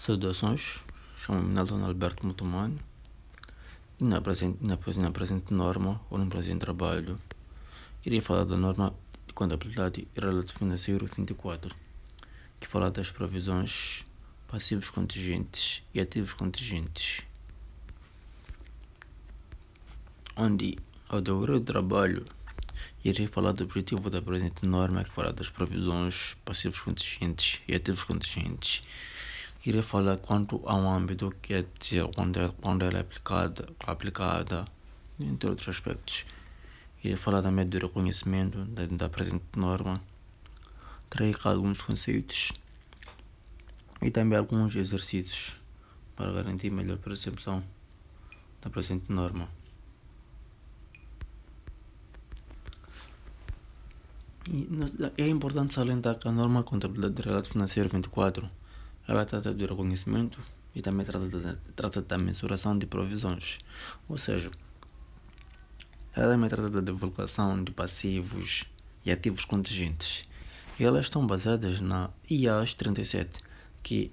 Saudações, chamo-me Nelson Alberto Mutumano e na presente norma ou no presente trabalho irei falar da norma de contabilidade e relato financeiro 24, que fala das provisões, passivos contingentes e ativos contingentes, onde ao decorrer do trabalho irei falar do objetivo da presente norma, que fala das provisões, passivos contingentes e ativos contingentes. Irei falar quanto ao âmbito, que é dizer quando ela é aplicada, entre outros aspectos. Irei falar também do reconhecimento da presente norma, trarei cá alguns conceitos e também alguns exercícios para garantir melhor percepção da presente norma. E é importante salientar que a norma Contabilidade de Relato Financeiro 24 ela trata do reconhecimento e também trata da mensuração de provisões, ou seja, ela também trata da divulgação de passivos e ativos contingentes. E elas estão baseadas na IAS 37, que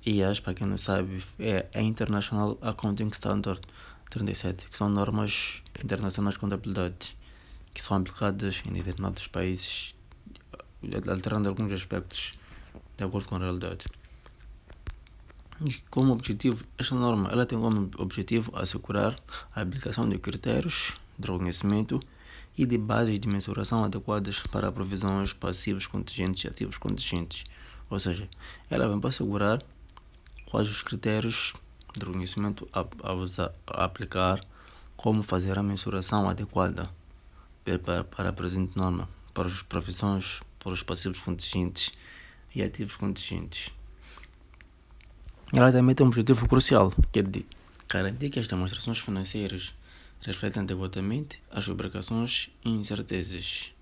IAS, para quem não sabe, é a International Accounting Standard 37, que são normas internacionais de contabilidade que são aplicadas em determinados países, alterando alguns aspectos de acordo com a realidade. E como objetivo, esta norma ela tem como objetivo assegurar a aplicação de critérios de reconhecimento e de bases de mensuração adequadas para provisões, passivos contingentes e ativos contingentes. Ou seja, ela vem para assegurar quais os critérios de reconhecimento a aplicar, como fazer a mensuração adequada para a presente norma, para as provisões, para os passivos contingentes e ativos contingentes. Ela também tem um objetivo crucial, que é de garantir que as demonstrações financeiras refletem adequadamente as obrigações e incertezas.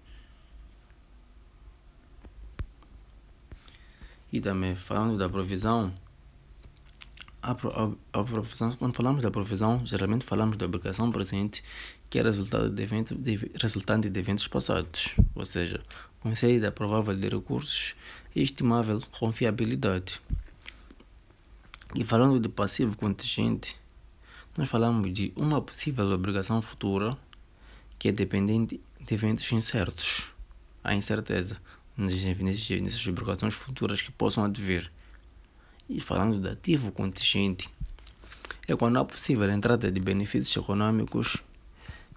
E também, falando da provisão, a provisão, quando falamos da provisão, geralmente falamos da obrigação presente, que é resultante de eventos passados, ou seja, conceito provável de recursos e estimável confiabilidade. E falando de passivo contingente, nós falamos de uma possível obrigação futura que é dependente de eventos incertos. Há incerteza nessas obrigações futuras que possam advir. E falando de ativo contingente, é quando há possível entrada de benefícios econômicos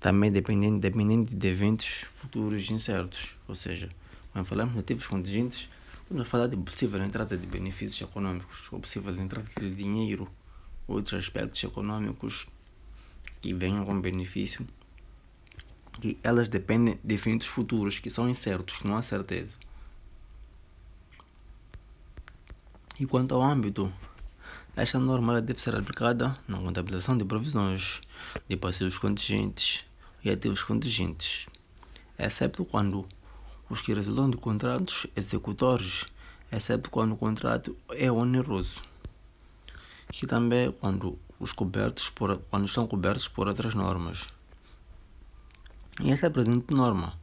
também dependente de eventos futuros incertos. Ou seja, quando falamos de ativos contingentes, vamos falar de possível entrada de benefícios econômicos, ou possível entrada de dinheiro, outros aspectos econômicos que venham com benefício, que elas dependem de eventos futuros que são incertos, não há certeza. E quanto ao âmbito, esta norma deve ser aplicada na contabilização de provisões, de passivos contingentes e ativos contingentes, exceto quando os que resultam de contratos executórios, exceto quando o contrato é oneroso, e também quando estão cobertos por outras normas. E essa presente norma,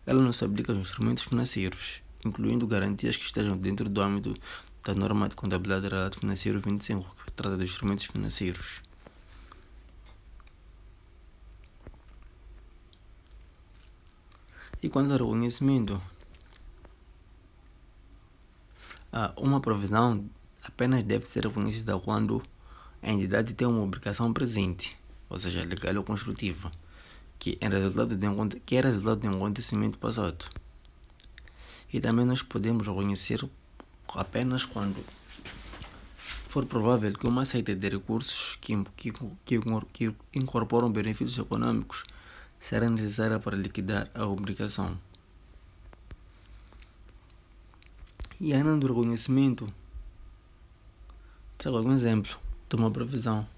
ela não se aplica aos instrumentos financeiros, incluindo garantias que estejam dentro do âmbito da norma de contabilidade de relato financeiro 25, que trata de instrumentos financeiros. E quanto ao reconhecimento, uma provisão apenas deve ser reconhecida quando a entidade tem uma obrigação presente, ou seja, legal ou construtiva, que é resultado de um acontecimento passado. E também nós podemos reconhecer apenas quando for provável que uma série de recursos que incorporam benefícios econômicos será necessária para liquidar a obrigação. E ainda do reconhecimento, trago algum exemplo de uma provisão.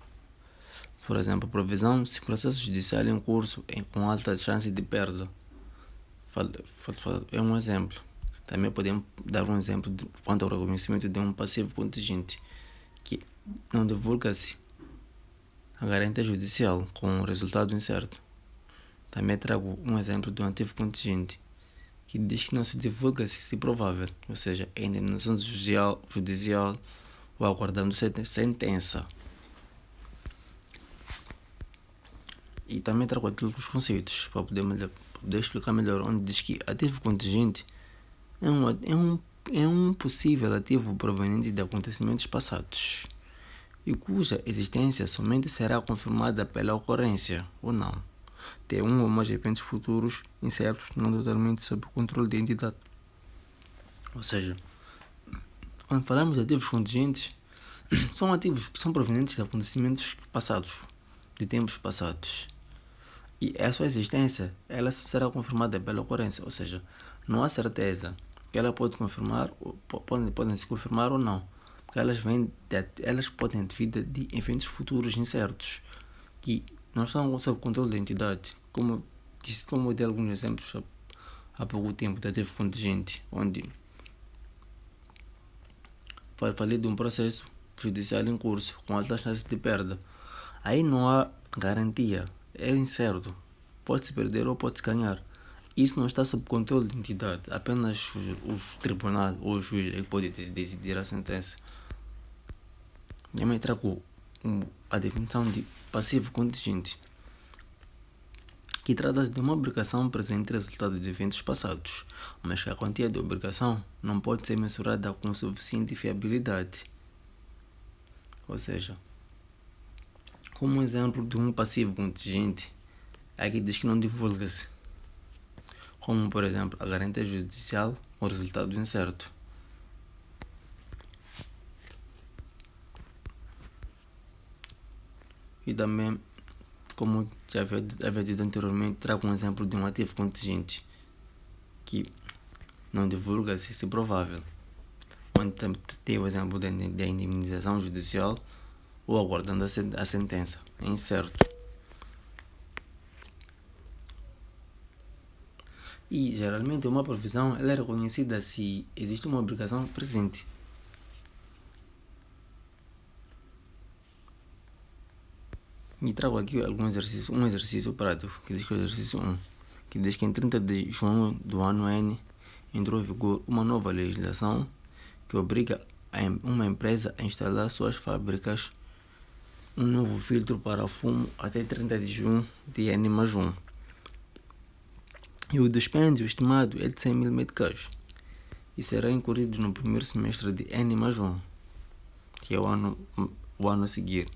Por exemplo, provisão se processo judicial em curso com alta chance de perda. É um exemplo. Também podemos dar um exemplo quanto ao reconhecimento de um passivo contingente, que não divulga-se a garantia judicial com um resultado incerto. Também trago um exemplo de um ativo contingente, que diz que não se divulga se provável, ou seja, a indenização judicial ou aguardando sentença. E também trago aqui os conceitos para poder explicar melhor, onde diz que ativo contingente é um possível ativo proveniente de acontecimentos passados e cuja existência somente será confirmada pela ocorrência ou não de um ou mais eventos futuros incertos não totalmente sob o controle da entidade. Ou seja, quando falamos de ativos contingentes, são ativos que são provenientes de acontecimentos passados, de tempos passados. E a sua existência, ela será confirmada pela ocorrência, ou seja, não há certeza que ela pode confirmar, podem se confirmar ou não, porque elas podem vir de eventos futuros incertos, que não estão sob controle da entidade, como eu dei alguns exemplos há pouco tempo de ativo contingente, onde falei de um processo judicial em curso, com altas chances de perda. Aí não há garantia, é incerto, pode-se perder ou pode-se ganhar. Isso não está sob controle da entidade, apenas os tribunais ou o juiz é que pode decidir a sentença. Também trago a definição de passivo contingente, que trata-se de uma obrigação presente resultado de eventos passados, mas que a quantia de obrigação não pode ser mensurada com suficiente fiabilidade. Ou seja, como exemplo de um passivo contingente, aqui diz que não divulga-se, como por exemplo a garantia judicial ou resultado incerto. E também, como já havia dito anteriormente, trago um exemplo de um ativo contingente que não divulga-se se provável, onde tem o exemplo da indemnização judicial ou aguardando a sentença, é incerto. E geralmente uma provisão ela é reconhecida se existe uma obrigação presente. E trago aqui um exercício prático, que diz que é o exercício 1, que diz que em 30 de junho do ano N entrou em vigor uma nova legislação que obriga uma empresa a instalar suas fábricas um novo filtro para fumo até 30 de junho de N mais 1. E o dispêndio estimado é de 100 mil meticais e será incorrido no primeiro semestre de N mais 1, que é o ano a seguir.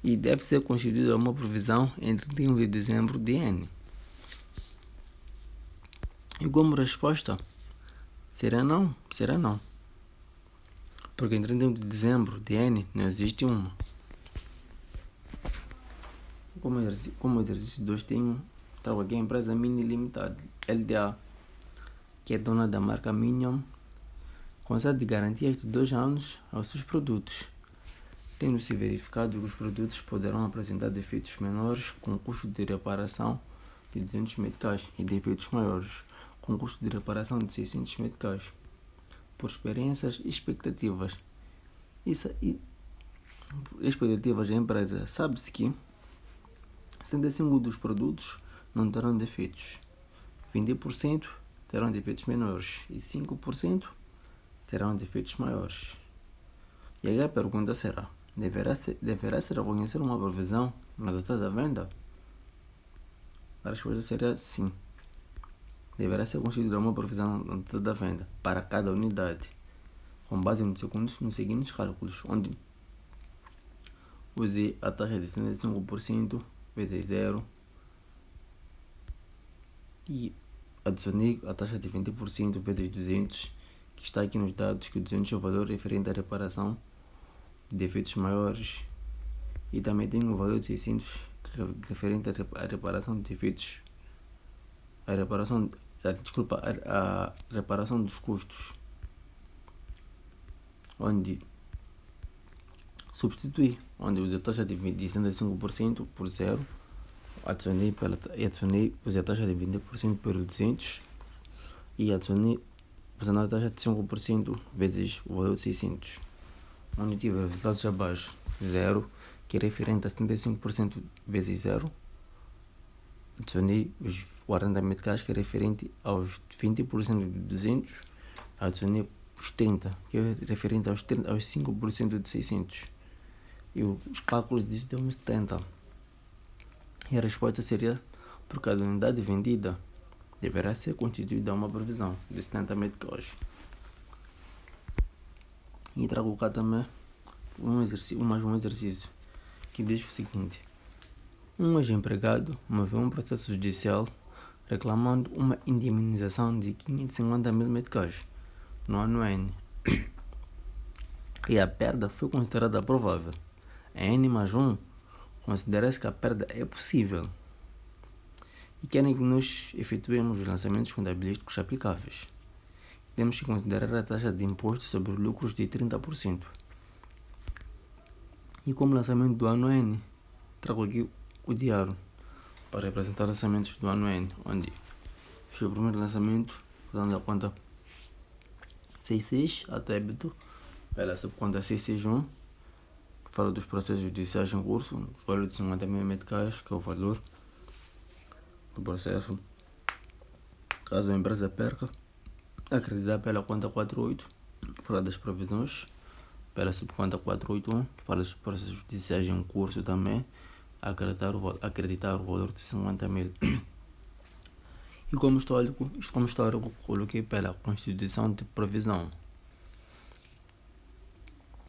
E deve ser constituída uma provisão em 31 de dezembro de N. E como resposta, será não. Porque em 31 de dezembro de N não existe uma. Como exercício 2 trago aqui a empresa Mini Limitada, LDA, que é dona da marca Minion, concede garantias de 2 anos aos seus produtos, tendo-se verificado que os produtos poderão apresentar defeitos menores com custo de reparação de 200 meticais e defeitos maiores com custo de reparação de 600 meticais. Por experiências e expectativas. Expectativas da empresa, sabe-se que 75% dos produtos não terão defeitos, 20% terão defeitos menores e 5% terão defeitos maiores. E aí a pergunta será: deverá se reconhecer uma provisão na data da venda? A resposta seria sim. Deverá ser constituída uma provisão na data da venda para cada unidade, com base nos seguintes cálculos, onde use a taxa de 75% vezes 0 e adicionei a taxa de 20% vezes 200, que está aqui nos dados, que 200 é o valor referente à reparação de defeitos maiores, e também tem o valor de 600 referente à reparação de defeitos, a reparação dos custos, onde substitui, onde usei a taxa de 75% por 0, adicionei usei a taxa de 20% por 200 e adicionei usando a taxa de 5% vezes o valor de 600, onde tive resultados abaixo, 0, que é referente a 75% vezes 0, adicionei os 40 meticais, que é referente aos 20% de 200, adicionei os os 30, que é referente aos 5% de 600. E os cálculos disso dão 70. E a resposta seria: por cada unidade vendida, deverá ser constituída uma provisão de 70 meticais. E trago cá também mais um exercício que diz o seguinte: um ex-empregado moveu um processo judicial reclamando uma indemnização de 550 mil meticais no ano N. E a perda foi considerada provável. Em N mais 1, considera-se que a perda é possível e querem que nós efetuemos os lançamentos contabilísticos aplicáveis. Temos que considerar a taxa de imposto sobre lucros de 30%. E como lançamento do ano N, trago aqui o diário para representar lançamentos do ano N, onde foi o primeiro lançamento, dando a conta 66 a débito pela subconta 661, que fala dos processos judiciais em curso, valor de 50 mil meticais, que é o valor do processo. Caso a empresa perca, acreditar pela conta 48, que fala das provisões, pela subconta 481, que fala dos processos judiciais em curso também, acreditar o valor de 50 mil. E como histórico, coloquei pela constituição de provisão.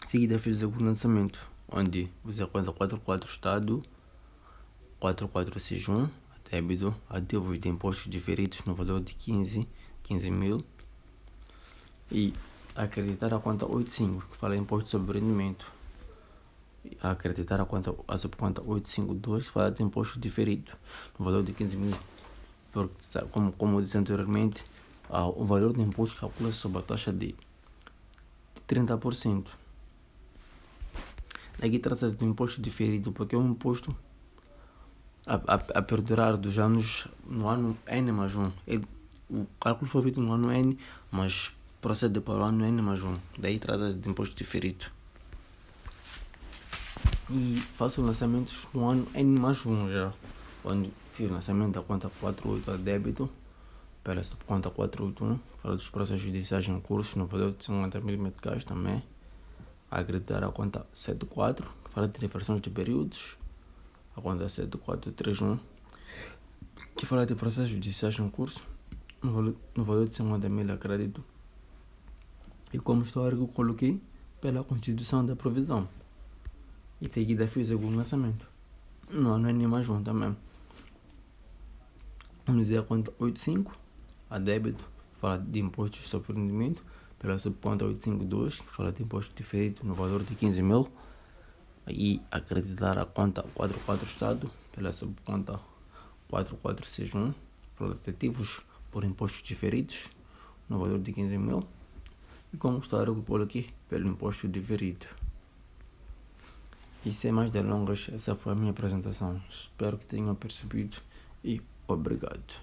Seguida fiz o lançamento, onde usei a conta 44 Estado, 4461, a débito, ativos de impostos diferidos no valor de 15 mil. E acreditar a conta 85, que fala imposto sobre rendimento. E acreditar a subconta 852, que fala de imposto diferido no valor de 15 mil. Porque, como eu disse anteriormente, o valor do imposto calcula-se sobre a taxa de 30%. Aqui trata-se de um imposto diferido, porque é um imposto a perdurar dos anos no ano N mais 1. O cálculo foi feito no ano N, mas procede para o ano N mais 1. Daí trata-se de imposto diferido. E faço lançamentos no ano N mais 1 já, onde fiz o lançamento da conta 48 a débito pela subconta 481, fala dos processos judiciais em curso no valor de 50 mil meticais também. A acreditar a conta 74, que fala de reversões de períodos, a conta 7431, que fala de processos judiciais em curso no valor de 50 mil a crédito. E como histórico coloquei pela constituição da provisão. E seguida fiz o lançamento. Não é nem mais um também. Usei a conta 85, a débito, que fala de impostos sobre rendimento, pela subconta 852, que fala de imposto diferido no valor de 15 mil. E acreditar a conta 44 Estado, pela subconta 4461, fala de ativos por impostos diferidos no valor de 15 mil. E como histórico coloquei pelo imposto diferido. E sem mais delongas, essa foi a minha apresentação. Espero que tenham percebido e obrigado.